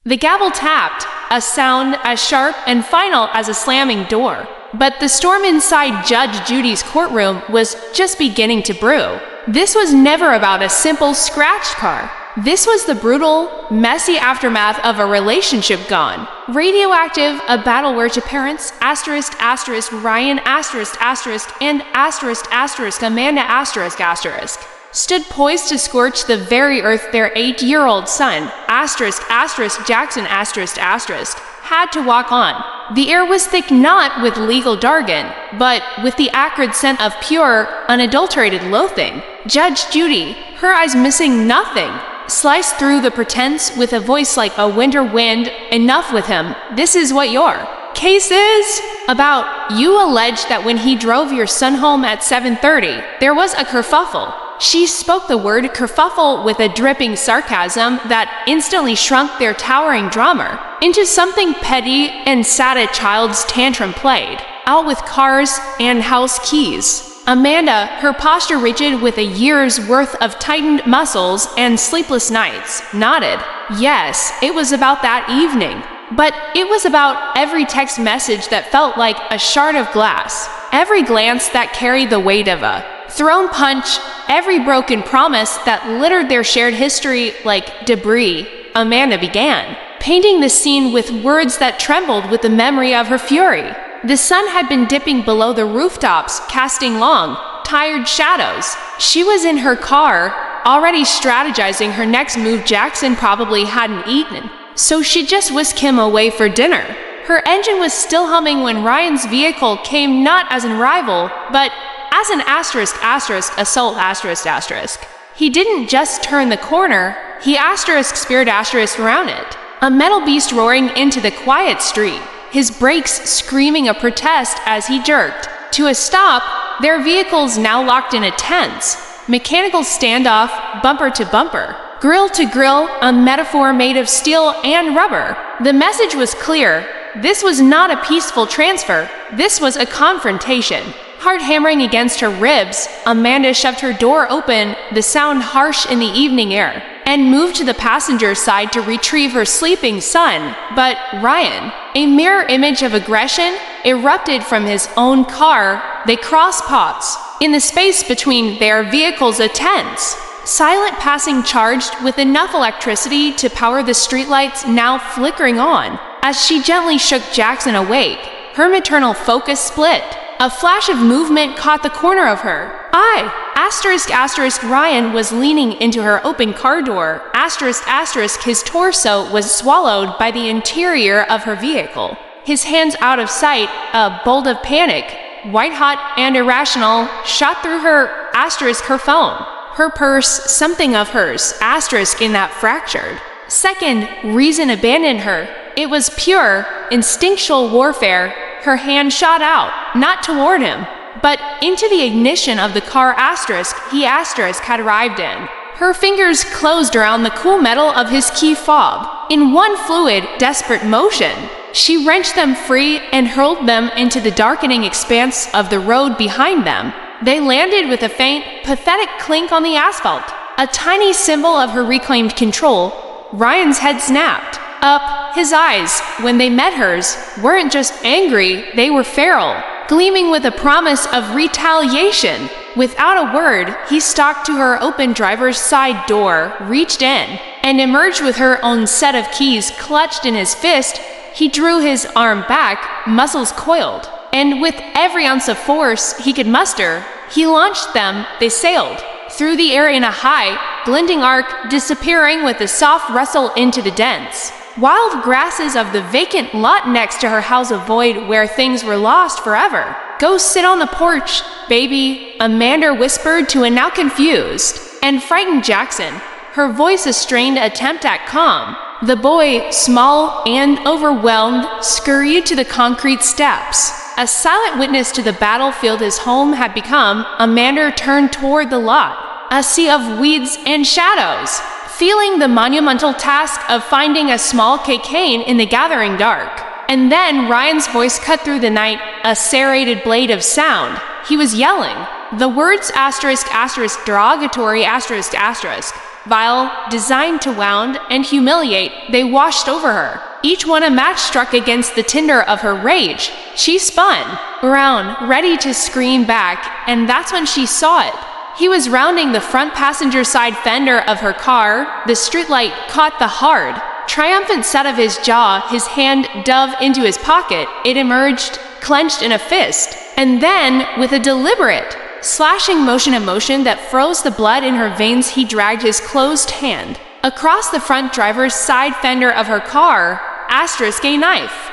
The gavel tapped, a sound as sharp and final as a slamming door. But the storm inside Judge Judy's courtroom was just beginning to brew. This was never about a simple scratched car. This was the brutal, messy aftermath of a relationship gone. Radioactive, a battle where to parents, asterisk, asterisk, Ryan, asterisk, asterisk, and asterisk, asterisk, Amanda, asterisk, asterisk, stood poised to scorch the very earth their 8-year-old son, asterisk, asterisk, Jackson, asterisk, asterisk, had to walk on. The air was thick not with legal jargon, but with the acrid scent of pure, unadulterated loathing. Judge Judy, her eyes missing nothing, sliced through the pretense with a voice like a winter wind. Enough with him. This is what your case is about. You allege that when he drove your son home at 7:30, there was a kerfuffle. She spoke the word kerfuffle with a dripping sarcasm that instantly shrunk their towering drama into something petty and sad. A child's tantrum played out with cars and house keys. Amanda, her posture rigid with a year's worth of tightened muscles and sleepless nights, nodded. Yes, it was about that evening. But it was about every text message that felt like a shard of glass, every glance that carried the weight of a thrown punch, every broken promise that littered their shared history like debris. Amanda began, painting the scene with words that trembled with the memory of her fury. The sun had been dipping below the rooftops, casting long, tired shadows. She was in her car, already strategizing her next move. Jackson probably hadn't eaten, so she just whisked him away for dinner. Her engine was still humming when Ryan's vehicle came not as an rival, but as an asterisk, asterisk, assault, asterisk, asterisk. He didn't just turn the corner, he asterisk speared asterisk around it. A metal beast roaring into the quiet street, his brakes screaming a protest as he jerked to a stop, their vehicles now locked in a tense, mechanical standoff, bumper to bumper, grill to grill, a metaphor made of steel and rubber. The message was clear. This was not a peaceful transfer. This was a confrontation. Heart hammering against her ribs, Amanda shoved her door open, the sound harsh in the evening air, and moved to the passenger side to retrieve her sleeping son. But Ryan, a mirror image of aggression, erupted from his own car. They crossed paths in the space between their vehicles. A tense, silent passing charged with enough electricity to power the streetlights now flickering on. As she gently shook Jackson awake, her maternal focus split. A flash of movement caught the corner of her eye. Asterisk, asterisk, Ryan was leaning into her open car door. Asterisk, asterisk, his torso was swallowed by the interior of her vehicle. His hands out of sight, a bolt of panic, white-hot and irrational, shot through her. Asterisk, her phone. Her purse, something of hers. Asterisk in that fractured second, reason abandoned her. It was pure, instinctual warfare. Her hand shot out, not toward him, but into the ignition of the car asterisk he asterisk had arrived in. Her fingers closed around the cool metal of his key fob. In one fluid, desperate motion, she wrenched them free and hurled them into the darkening expanse of the road behind them. They landed with a faint, pathetic clink on the asphalt, a tiny symbol of her reclaimed control. Ryan's head snapped up. His eyes, when they met hers, weren't just angry, they were feral, gleaming with a promise of retaliation. Without a word, he stalked to her open driver's side door, reached in, and emerged with her own set of keys clutched in his fist. He drew his arm back, muscles coiled, and with every ounce of force he could muster, he launched them. They sailed through the air in a high, blending arc, disappearing with a soft rustle into the dense wild grasses of the vacant lot next to her house, a void where things were lost forever. Go sit on the porch, baby, Amanda whispered to a now confused and frightened Jackson, her voice a strained attempt at calm. The boy, small and overwhelmed, scurried to the concrete steps. A silent witness to the battlefield his home had become, Amanda turned toward the lot, a sea of weeds and shadows, feeling the monumental task of finding a small cocaine in the gathering dark. And then Ryan's voice cut through the night, a serrated blade of sound. He was yelling. The words asterisk, asterisk, derogatory, asterisk, asterisk, Vile, designed to wound and humiliate, they washed over her. Each one a match struck against the tinder of her rage. She spun around, ready to scream back, and that's when she saw it. He was rounding the front passenger side fender of her car. The streetlight caught the hard, triumphant set of his jaw. His hand dove into his pocket. It emerged, clenched in a fist. And then, with a deliberate, slashing motion that froze the blood in her veins, he dragged his closed hand across the front driver's side fender of her car, a knife.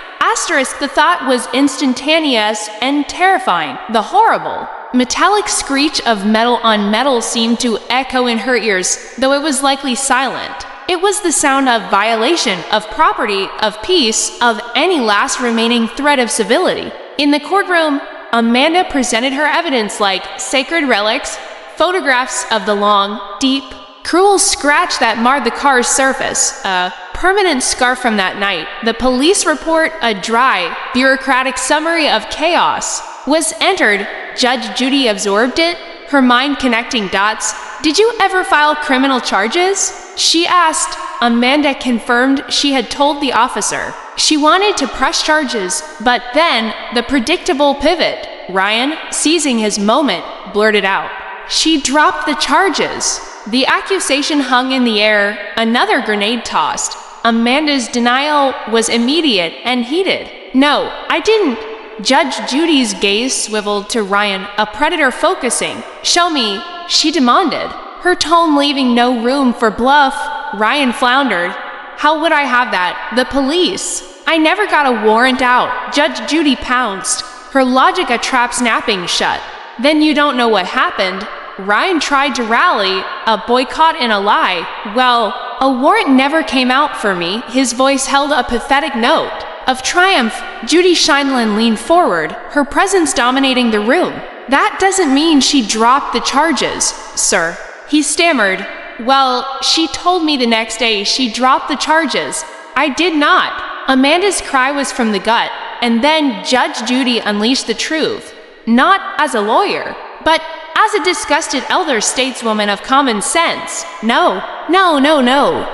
The thought was instantaneous and terrifying. The horrible, metallic screech of metal on metal seemed to echo in her ears, though it was likely silent. It was the sound of violation, of property, of peace, of any last remaining thread of civility. In the courtroom, Amanda presented her evidence like sacred relics, photographs of the long, deep, cruel scratch that marred the car's surface, a permanent scar from that night. The police report, a dry, bureaucratic summary of chaos, was entered. Judge Judy absorbed it, her mind connecting dots. "Did you ever file criminal charges?" she asked. Amanda confirmed she had told the officer. She wanted to press charges, but then the predictable pivot. Ryan, seizing his moment, blurted out, "She dropped the charges." The accusation hung in the air, another grenade tossed. Amanda's denial was immediate and heated. "No, I didn't." Judge Judy's gaze swiveled to Ryan, a predator focusing. "Show me," she demanded, her tone leaving no room for bluff. Ryan floundered. "How would I have that? The police. I never got a warrant out." Judge Judy pounced, her logic a trap snapping shut. "Then you don't know what happened?" Ryan tried to rally, a boycott and a lie. "Well, a warrant never came out for me." His voice held a pathetic note of triumph. Judy Scheindlin leaned forward, her presence dominating the room. "That doesn't mean she dropped the charges, sir," he stammered. "Well, she told me the next day she dropped the charges." "I did not." Amanda's cry was from the gut, and then Judge Judy unleashed the truth. Not as a lawyer, but as a disgusted elder stateswoman of common sense. "No,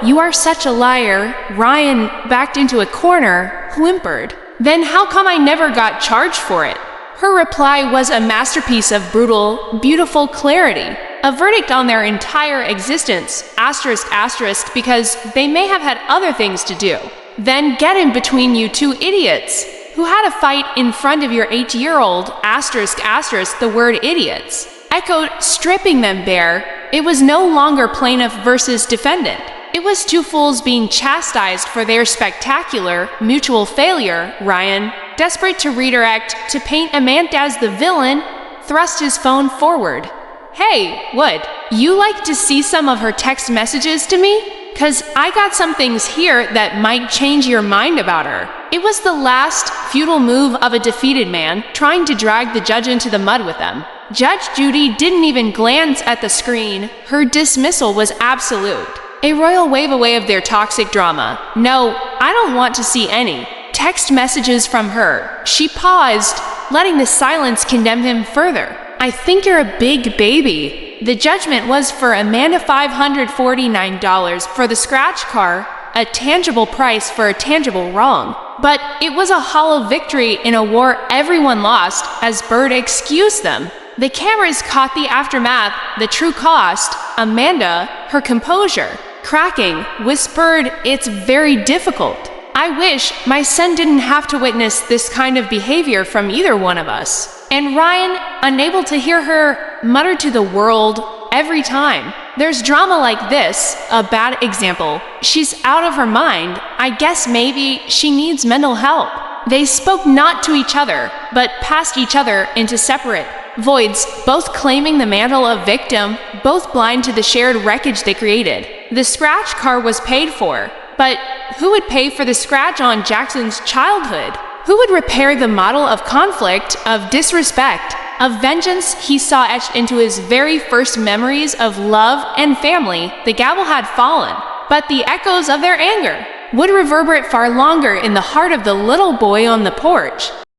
you are such a liar." Ryan backed into a corner, whimpered. "Then how come I never got charged for it?" Her reply was a masterpiece of brutal, beautiful clarity. A verdict on their entire existence, ***, because they may have had other things to do. Then get in between you two idiots who had a fight in front of your 8-year-old, ***, the word idiots, echoed, stripping them bare. It was no longer plaintiff versus defendant. It was two fools being chastised for their spectacular, mutual failure. Ryan, desperate to redirect, to paint Amanda as the villain, thrust his phone forward. "Hey, would you like to see some of her text messages to me? 'Cause I got some things here that might change your mind about her." It was the last, futile move of a defeated man, trying to drag the judge into the mud with them. Judge Judy didn't even glance at the screen. Her dismissal was absolute. A royal wave away of their toxic drama. "No, I don't want to see any text messages from her." She paused, letting the silence condemn him further. "I think you're a big baby." The judgment was for Amanda $549 for the scratch car, a tangible price for a tangible wrong. But it was a hollow victory in a war everyone lost, as Bird excused them. The cameras caught the aftermath, the true cost. Amanda, her composure cracking, whispered, "It's very difficult. I wish my son didn't have to witness this kind of behavior from either one of us." And Ryan, unable to hear her, muttered to the world, "Every time there's drama like this, a bad example, she's out of her mind. I guess maybe she needs mental help." They spoke not to each other, but past each other into separate voids, both claiming the mantle of victim, both blind to the shared wreckage they created. The scratch car was paid for, but who would pay for the scratch on Jackson's childhood? Who would repair the model of conflict, of disrespect, of vengeance he saw etched into his very first memories of love and family? The gavel had fallen, but the echoes of their anger would reverberate far longer in the heart of the little boy on the porch.